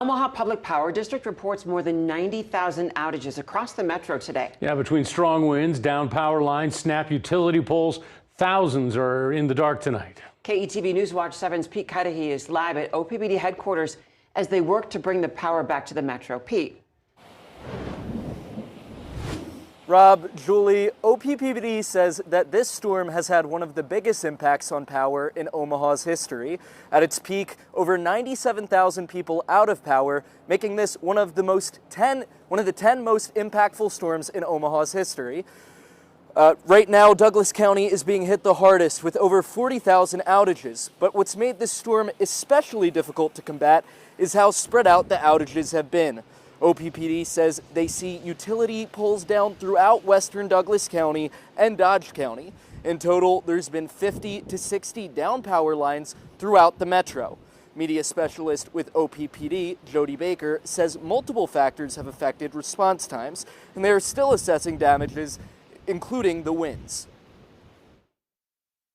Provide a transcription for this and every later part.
Omaha Public Power District reports more than 90,000 outages across the metro today. Yeah, between strong winds, down power lines, snapped utility poles, thousands are in the dark tonight. KETV News Watch 7's Pete Cudahy is live at OPPD headquarters as they work to bring the power back to the metro. Pete. Rob, Julie, OPPD says that this storm has had one of the biggest impacts on power in Omaha's history. At its peak, over 97,000 people out of power, making this one of the 10 most impactful storms in Omaha's history. Right now, Douglas County is being hit the hardest with over 40,000 outages. But what's made this storm especially difficult to combat is how spread out the outages have been. OPPD says they see utility poles down throughout western Douglas County and Dodge County. In total, there's been 50 to 60 down power lines throughout the metro. Media specialist with OPPD, Jody Baker, says multiple factors have affected response times, and they are still assessing damages, including the winds.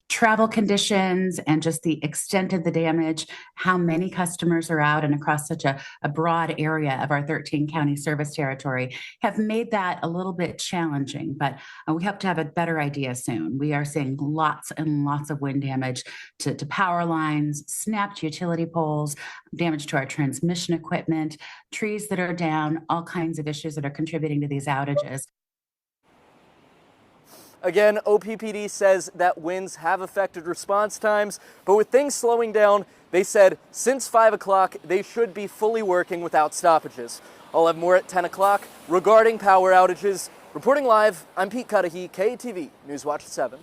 Travel conditions and just the extent of the damage, how many customers are out and across such a broad area of our 13 county service territory have made that a little bit challenging, but we hope to have a better idea soon. We are seeing lots and lots of wind damage to power lines, snapped utility poles, damage to our transmission equipment, trees that are down, all kinds of issues that are contributing to these outages. Again, OPPD says that winds have affected response times, but with things slowing down, they said since 5 o'clock, they should be fully working without stoppages. I'll have more at 10 o'clock regarding power outages. Reporting live, I'm Pete Cudahy, KETV News Watch 7.